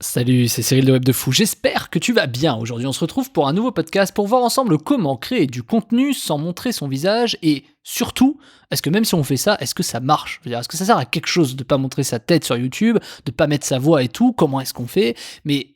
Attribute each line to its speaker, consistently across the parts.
Speaker 1: Salut, c'est Cyril de Web de Fou, j'espère que tu vas bien. Aujourd'hui on se retrouve pour un nouveau podcast pour voir ensemble comment créer du contenu sans montrer son visage et surtout, est-ce que même si on fait ça, est-ce que ça marche? Je veux dire, est-ce que ça sert à quelque chose de pas montrer sa tête sur YouTube, de pas mettre sa voix et tout? Comment est-ce qu'on fait? Mais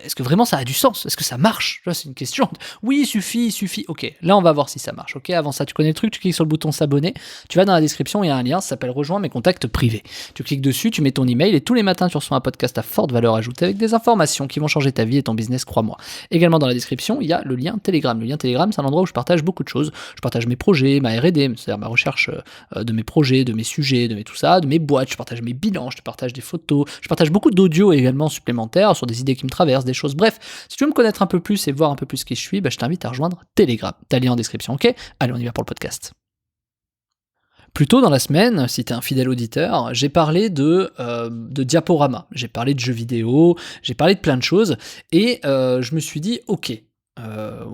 Speaker 1: est-ce que vraiment ça a du sens? Est-ce que ça marche? Tu vois, c'est une question. Oui, suffit. Ok, là on va voir si ça marche. Ok, avant ça, tu connais le truc, tu cliques sur le bouton s'abonner, tu vas dans la description, il y a un lien, ça s'appelle Rejoins mes contacts privés. Tu cliques dessus, tu mets ton email et tous les matins tu reçois un podcast à forte valeur ajoutée avec des informations qui vont changer ta vie et ton business, crois-moi. Également dans la description, il y a le lien Telegram. Le lien Telegram, c'est un endroit où je partage beaucoup de choses. Je partage mes projets, ma R&D, c'est-à-dire ma recherche de mes projets, de mes sujets, de mes tout ça, de mes boîtes, je partage mes bilans, je te partage des photos, je partage beaucoup d'audio également supplémentaires sur des idées qui me traversent, des choses. Bref, si tu veux me connaître un peu plus et voir un peu plus qui je suis, je t'invite à rejoindre Telegram. T'as le lien en description, ok? Allez, on y va pour le podcast. Plus tôt dans la semaine, si t'es un fidèle auditeur, j'ai parlé de diaporama, j'ai parlé de jeux vidéo, j'ai parlé de plein de choses, et je me suis dit, ok,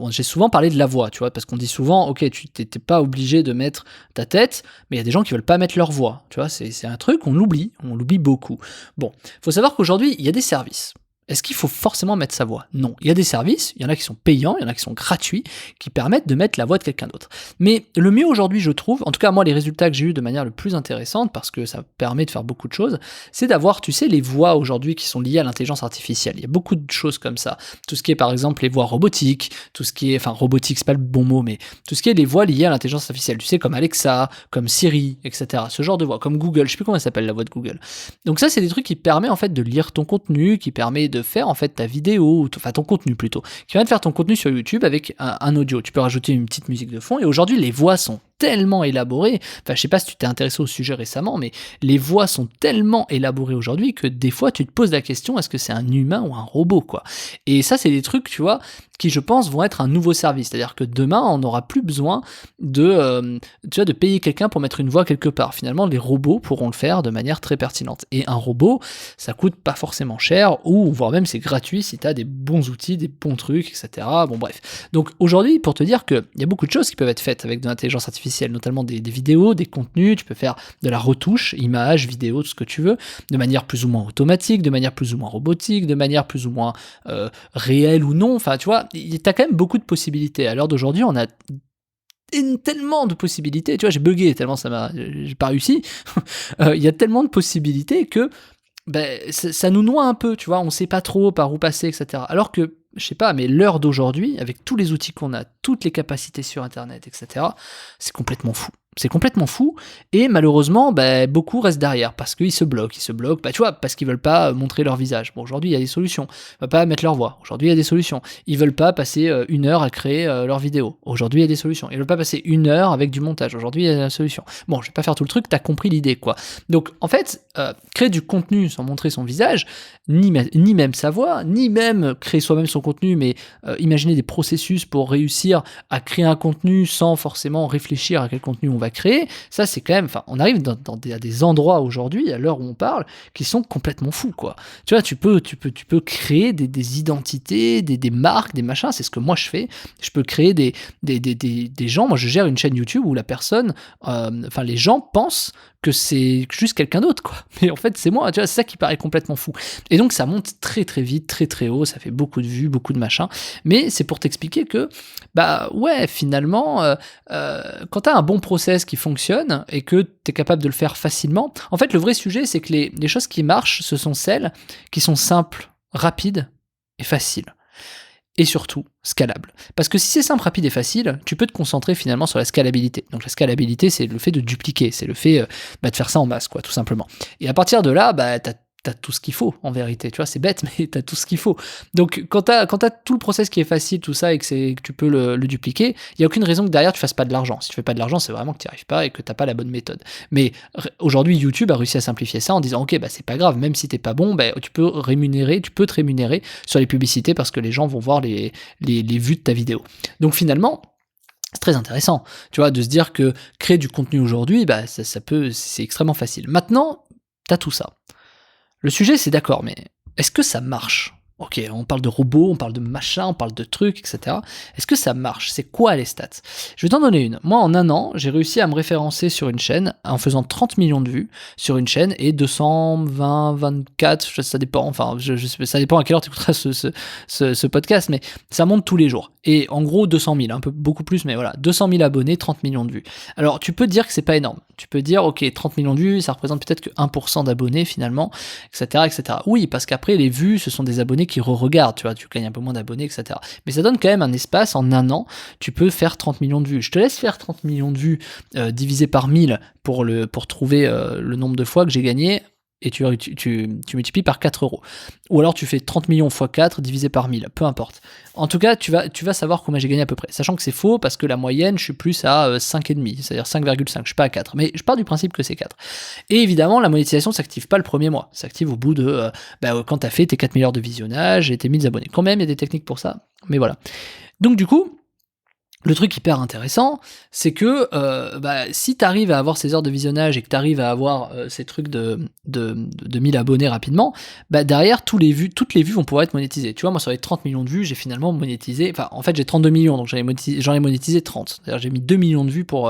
Speaker 1: j'ai souvent parlé de la voix, tu vois, parce qu'on dit souvent, ok, tu t'es pas obligé de mettre ta tête, mais il y a des gens qui veulent pas mettre leur voix, tu vois, c'est un truc, on l'oublie beaucoup. Bon, faut savoir qu'aujourd'hui, il y a des services. Est-ce qu'il faut forcément mettre sa voix? Non. Il y a des services, il y en a qui sont payants, il y en a qui sont gratuits, qui permettent de mettre la voix de quelqu'un d'autre. Mais le mieux aujourd'hui, je trouve, en tout cas moi les résultats que j'ai eu de manière le plus intéressante, parce que ça permet de faire beaucoup de choses, c'est d'avoir, tu sais, les voix aujourd'hui qui sont liées à l'intelligence artificielle. Il y a beaucoup de choses comme ça. Tout ce qui est par exemple les voix robotiques, tout ce qui est, enfin robotique c'est pas le bon mot, mais tout ce qui est les voix liées à l'intelligence artificielle. Tu sais, comme Alexa, comme Siri, etc. Ce genre de voix, comme Google, je sais plus comment elle s'appelle la voix de Google. Donc ça c'est des trucs qui permettent en fait de lire ton contenu, qui permet de faire en fait ta vidéo, enfin ton contenu plutôt, qui va de faire ton contenu sur YouTube avec un audio. Tu peux rajouter une petite musique de fond et aujourd'hui les voix sont tellement élaborées, enfin je sais pas si tu t'es intéressé au sujet récemment, mais les voix sont tellement élaborées aujourd'hui que des fois tu te poses la question, est-ce que c'est un humain ou un robot quoi? Et ça c'est des trucs, tu vois, qui je pense vont être un nouveau service, c'est-à-dire que demain on n'aura plus besoin tu vois, de payer quelqu'un pour mettre une voix quelque part. Finalement les robots pourront le faire de manière très pertinente. Et un robot, ça coûte pas forcément cher, ou voire même c'est gratuit si tu as des bons outils, des bons trucs, etc. Bon bref. Donc aujourd'hui, pour te dire qu'il y a beaucoup de choses qui peuvent être faites avec de l'intelligence artificielle, notamment des vidéos, des contenus, tu peux faire de la retouche, images, vidéos, tout ce que tu veux, de manière plus ou moins automatique, de manière plus ou moins robotique, de manière plus ou moins réelle ou non, enfin tu vois, t'as quand même beaucoup de possibilités. À l'heure d'aujourd'hui, on a tellement de possibilités, tu vois, j'ai bugué tellement j'ai pas réussi, il y a tellement de possibilités que ça nous noie un peu, tu vois, on sait pas trop par où passer, etc. Alors que, je sais pas, mais l'heure d'aujourd'hui, avec tous les outils qu'on a, toutes les capacités sur Internet, etc., c'est complètement fou. C'est complètement fou, et malheureusement, beaucoup restent derrière, parce qu'ils se bloquent, tu vois, parce qu'ils veulent pas montrer leur visage. Bon, aujourd'hui, il y a des solutions. Ils veulent pas mettre leur voix. Aujourd'hui, il y a des solutions. Ils veulent pas passer 1 heure à créer leur vidéo. Aujourd'hui, il y a des solutions. Ils veulent pas passer 1 heure avec du montage. Aujourd'hui, il y a des solutions. Bon, je vais pas faire tout le truc, t'as compris l'idée, quoi. Donc, en fait, créer du contenu sans montrer son visage, ni même sa voix, ni même créer soi-même son contenu, mais imaginer des processus pour réussir à créer un contenu sans forcément réfléchir à quel contenu on va créer, ça c'est quand même, enfin on arrive à des endroits aujourd'hui, à l'heure où on parle, qui sont complètement fous quoi. Tu vois, tu peux créer des identités, des marques, des machins, c'est ce que moi je fais. Je peux créer des gens, moi je gère une chaîne YouTube où la personne, enfin les gens pensent que c'est juste quelqu'un d'autre quoi. Mais en fait c'est moi, tu vois, c'est ça qui paraît complètement fou. Et donc ça monte très très vite, très très haut, ça fait beaucoup de vues, beaucoup de machins. Mais c'est pour t'expliquer que, ouais, finalement, quand t'as un bon process qui fonctionne et que t'es capable de le faire facilement, en fait le vrai sujet c'est que les choses qui marchent, ce sont celles qui sont simples, rapides et faciles. Et surtout, scalable. Parce que si c'est simple, rapide et facile, tu peux te concentrer finalement sur la scalabilité. Donc la scalabilité, c'est le fait de dupliquer, c'est le fait de faire ça en masse, quoi, tout simplement. Et à partir de là, t'as tout ce qu'il faut, en vérité. Tu vois, c'est bête, mais t'as tout ce qu'il faut. Donc quand t'as tout le process qui est facile, tout ça, et que tu peux le dupliquer, il n'y a aucune raison que derrière tu fasses pas de l'argent. Si tu fais pas de l'argent, c'est vraiment que tu n'y arrives pas et que t'as pas la bonne méthode. Mais aujourd'hui, YouTube a réussi à simplifier ça en disant, ok, c'est pas grave, même si t'es pas bon, tu peux te rémunérer sur les publicités parce que les gens vont voir les vues de ta vidéo. Donc finalement, c'est très intéressant, tu vois, de se dire que créer du contenu aujourd'hui, c'est extrêmement facile. Maintenant, t'as tout ça. Le sujet, c'est d'accord, mais est-ce que ça marche? Ok, on parle de robots, on parle de machins, on parle de trucs, etc. Est-ce que ça marche? C'est quoi les stats? Je vais t'en donner une. Moi, en un an, j'ai réussi à me référencer sur une chaîne en faisant 30 millions de vues sur une chaîne et 220, 24, ça dépend, enfin, ça dépend à quelle heure tu écouteras ce podcast, mais ça monte tous les jours. Et en gros, 200 000, un peu beaucoup plus, mais voilà, 200 000 abonnés, 30 millions de vues. Alors, tu peux dire que c'est pas énorme. Tu peux dire, ok, 30 millions de vues, ça représente peut-être que 1% d'abonnés finalement, etc., etc. Oui, parce qu'après, les vues, ce sont des abonnés qui re-regardent, tu vois, tu gagnes un peu moins d'abonnés, etc. Mais ça donne quand même un espace, en un an, tu peux faire 30 millions de vues. Je te laisse faire 30 millions de vues divisé par 1000 pour trouver le nombre de fois que j'ai gagné, et tu multiplies par 4 euros. Ou alors tu fais 30 millions x 4 divisé par 1000, peu importe. En tout cas, tu vas savoir combien j'ai gagné à peu près. Sachant que c'est faux, parce que la moyenne, je suis plus à 5,5, c'est-à-dire 5,5, je suis pas à 4. Mais je pars du principe que c'est 4. Et évidemment, la monétisation ne s'active pas le premier mois. Ça s'active au bout de quand tu as fait tes 4 000 heures de visionnage et tes 1000 abonnés. Quand même, il y a des techniques pour ça, mais voilà. Donc du coup, le truc hyper intéressant, c'est que si tu arrives à avoir ces heures de visionnage et que tu arrives à avoir ces trucs de 1000 abonnés rapidement, derrière, toutes les vues vont pouvoir être monétisées. Tu vois, moi, sur les 30 millions de vues, j'ai finalement monétisé, enfin, en fait, j'ai 32 millions, donc j'en ai monétisé 30. C'est-à-dire, j'ai mis 2 millions de vues pour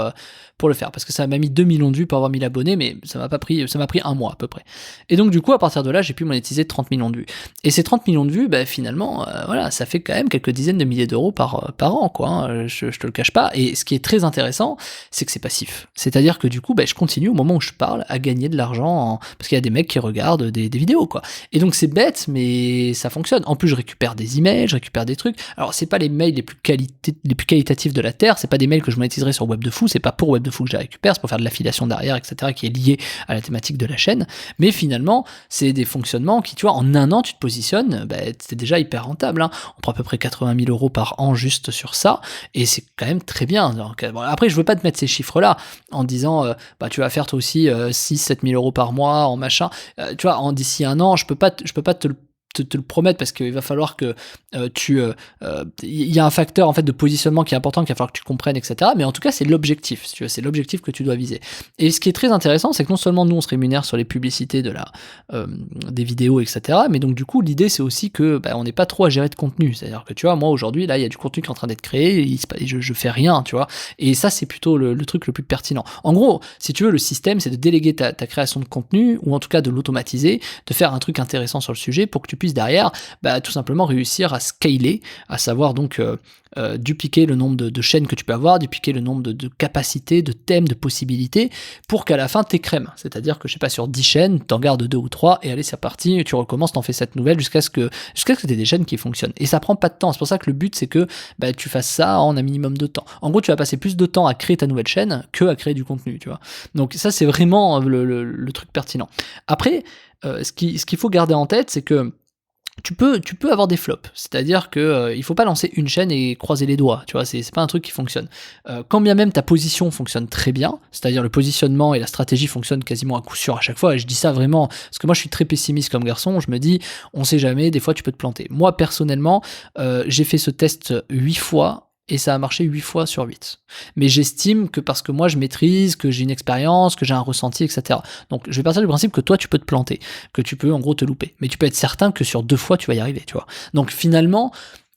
Speaker 1: le faire, parce que ça m'a mis 2 millions de vues pour avoir 1000 abonnés, mais ça m'a pris un mois à peu près. Et donc, du coup, à partir de là, j'ai pu monétiser 30 millions de vues. Et ces 30 millions de vues, finalement, voilà, ça fait quand même quelques dizaines de milliers d'euros par an, quoi, hein. Je te le cache pas. Et ce qui est très intéressant, c'est que c'est passif. C'est-à-dire que du coup, je continue au moment où je parle à gagner de l'argent parce qu'il y a des mecs qui regardent des vidéos, quoi. Et donc c'est bête, mais ça fonctionne. En plus, je récupère des emails, je récupère des trucs. Alors c'est pas les mails les plus qualitatifs de la terre, c'est pas des mails que je monétiserai sur Web de Fou, c'est pas pour Web de Fou que je les récupère, c'est pour faire de l'affiliation derrière, etc., qui est lié à la thématique de la chaîne. Mais finalement, c'est des fonctionnements qui, tu vois, en un an, tu te positionnes, c'est déjà hyper rentable, hein. On prend à peu près 80 000 euros par an juste sur ça, et c'est quand même très bien. Donc, après, je veux pas te mettre ces chiffres-là en disant, tu vas faire toi aussi 6-7 000 euros par mois en machin. Tu vois, d'ici un an, je peux pas te le promettre parce qu'il va falloir que il y a un facteur en fait de positionnement qui est important, qu'il va falloir que tu comprennes, etc. Mais en tout cas, c'est l'objectif, si tu veux, c'est l'objectif que tu dois viser. Et ce qui est très intéressant, c'est que non seulement nous on se rémunère sur les publicités des vidéos, etc. Mais donc du coup, l'idée c'est aussi que on n'est pas trop à gérer de contenu. C'est-à-dire que tu vois, moi aujourd'hui là, il y a du contenu qui est en train d'être créé, et je fais rien, tu vois. Et ça, c'est plutôt le truc le plus pertinent. En gros, si tu veux, le système, c'est de déléguer ta création de contenu, ou en tout cas de l'automatiser, de faire un truc intéressant sur le sujet pour que tu puisses derrière tout simplement réussir à scaler, à savoir donc dupliquer le nombre de chaînes que tu peux avoir, dupliquer le nombre de capacités, de thèmes, de possibilités, pour qu'à la fin t'aies crème. C'est-à-dire que je sais pas, sur 10 chaînes, t'en gardes 2 ou 3, et allez, c'est parti, tu recommences, t'en fais 7 nouvelles jusqu'à ce que t'aies des chaînes qui fonctionnent. Et ça prend pas de temps, c'est pour ça que le but c'est que tu fasses ça en un minimum de temps. En gros, tu vas passer plus de temps à créer ta nouvelle chaîne que à créer du contenu, tu vois. Donc ça, c'est vraiment le truc pertinent. Après, ce qu'il faut garder en tête, c'est que tu peux avoir des flops, c'est-à-dire que il faut pas lancer une chaîne et croiser les doigts, tu vois, c'est pas un truc qui fonctionne. Quand bien même ta position fonctionne très bien, c'est-à-dire le positionnement et la stratégie fonctionnent quasiment à coup sûr à chaque fois, et je dis ça vraiment parce que moi je suis très pessimiste comme garçon, je me dis on sait jamais, des fois tu peux te planter. Moi personnellement, j'ai fait ce test 8 fois, et ça a marché 8 fois sur 8. Mais j'estime que parce que moi je maîtrise, que j'ai une expérience, que j'ai un ressenti, etc. Donc je vais partir du principe que toi tu peux te planter, que tu peux en gros te louper. Mais tu peux être certain que sur 2 fois tu vas y arriver, tu vois. Donc finalement,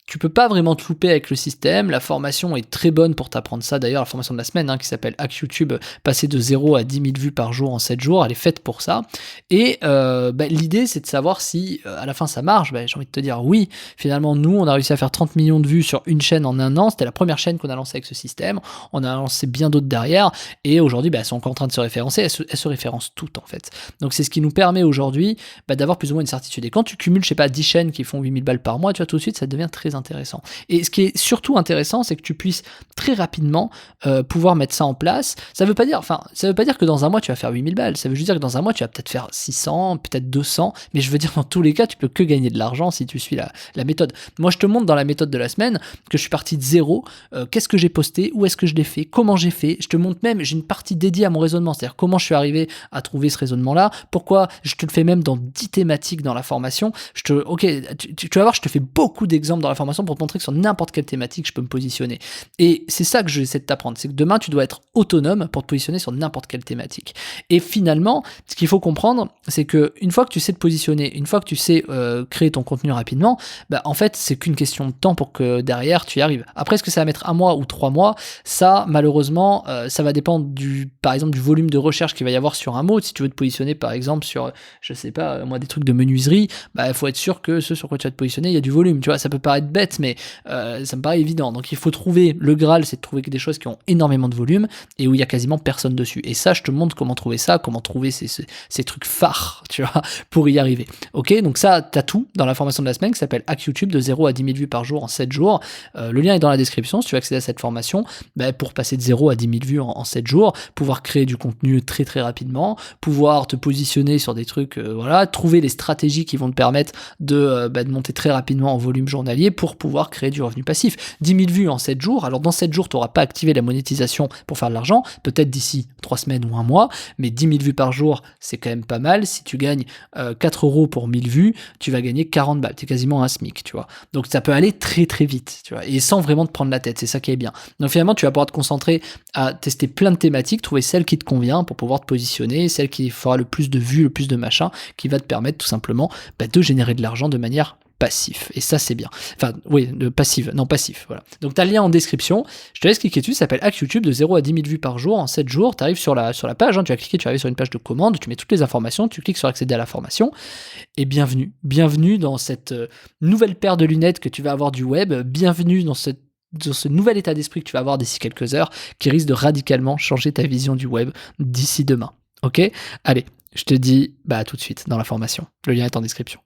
Speaker 1: tu peux pas vraiment te louper avec le système. La formation est très bonne pour t'apprendre ça. D'ailleurs, la formation de la semaine, qui s'appelle Hack YouTube, passer de 0 à 10 000 vues par jour en 7 jours, elle est faite pour ça. Et l'idée, c'est de savoir si à la fin ça marche. J'ai envie de te dire oui. Finalement, nous, on a réussi à faire 30 millions de vues sur une chaîne en un an. C'était la première chaîne qu'on a lancée avec ce système. On a lancé bien d'autres derrière. Et aujourd'hui, elles sont encore en train de se référencer. Elles se référencent toutes, en fait. Donc, c'est ce qui nous permet aujourd'hui d'avoir plus ou moins une certitude. Et quand tu cumules, je sais pas, 10 chaînes qui font 8000 balles par mois, tu vois, tout de suite, ça devient très intéressant. Et ce qui est surtout intéressant, c'est que tu puisses très rapidement pouvoir mettre ça en place. Ça veut pas dire que dans un mois tu vas faire 8000 balles, ça veut juste dire que dans un mois tu vas peut-être faire 600, peut-être 200, mais je veux dire dans tous les cas tu peux que gagner de l'argent si tu suis la méthode. Moi je te montre dans la méthode de la semaine que je suis parti de zéro, qu'est-ce que j'ai posté, où est-ce que je l'ai fait, comment j'ai fait, je te montre même, j'ai une partie dédiée à mon raisonnement, c'est-à-dire comment je suis arrivé à trouver ce raisonnement-là, pourquoi, je te le fais même dans 10 thématiques dans la formation, tu vas voir, je te fais beaucoup d'exemples dans la formation. formation pour te montrer que sur n'importe quelle thématique, je peux me positionner. Et c'est ça que j'essaie de t'apprendre, c'est que demain, tu dois être autonome pour te positionner sur n'importe quelle thématique. Et finalement, ce qu'il faut comprendre, c'est que une fois que tu sais te positionner, une fois que tu sais créer ton contenu rapidement, bah, en fait, c'est qu'une question de temps pour que derrière, tu y arrives. Après, est-ce que ça va mettre 1 mois ou 3 mois? Ça, malheureusement, ça va dépendre par exemple, du volume de recherche qu'il va y avoir sur un mot. Si tu veux te positionner, par exemple, sur, je sais pas, moi, des trucs de menuiserie, bah, il faut être sûr que ce sur quoi tu vas te positionner, il y a du volume. Tu vois, ça peut paraître bête, mais ça me paraît évident. Donc, il faut trouver, le Graal, c'est de trouver des choses qui ont énormément de volume et où il y a quasiment personne dessus. Et ça, je te montre comment trouver ça, comment trouver ces trucs phares, tu vois, pour y arriver. Ok, donc ça, t'as tout dans la formation de la semaine qui s'appelle Hack YouTube de 0 à 10 000 vues par jour en 7 jours. Le lien est dans la description si tu veux accéder à cette formation, bah, pour passer de 0 à 10 000 vues en 7 jours, pouvoir créer du contenu très très rapidement, pouvoir te positionner sur des trucs, voilà, trouver les stratégies qui vont te permettre de monter très rapidement en volume journalier pour pouvoir créer du revenu passif. 10 000 vues en 7 jours, alors dans 7 jours, tu n'auras pas activé la monétisation pour faire de l'argent, peut-être d'ici 3 semaines ou 1 mois, mais 10 000 vues par jour, c'est quand même pas mal. Si tu gagnes 4 € pour 1000 vues, tu vas gagner 40 balles, c'est quasiment un SMIC, tu vois. Donc ça peut aller très très vite, tu vois, et sans vraiment te prendre la tête, c'est ça qui est bien. Donc finalement, tu vas pouvoir te concentrer à tester plein de thématiques, trouver celle qui te convient pour pouvoir te positionner, celle qui fera le plus de vues, le plus de machin, qui va te permettre tout simplement de générer de l'argent de manière passif. Et ça, c'est bien. Enfin, oui, passif, voilà. Donc, tu as le lien en description. Je te laisse cliquer dessus. Ça s'appelle Hack YouTube de 0 à 10 000 vues par jour en 7 jours. Tu arrives sur la page, hein, tu vas cliquer, tu arrives sur une page de commande, tu mets toutes les informations, tu cliques sur accéder à la formation. Et bienvenue. Bienvenue dans cette nouvelle paire de lunettes que tu vas avoir du web. Bienvenue dans ce nouvel état d'esprit que tu vas avoir d'ici quelques heures qui risque de radicalement changer ta vision du web d'ici demain. Ok ? Allez, je te dis à tout de suite dans la formation. Le lien est en description.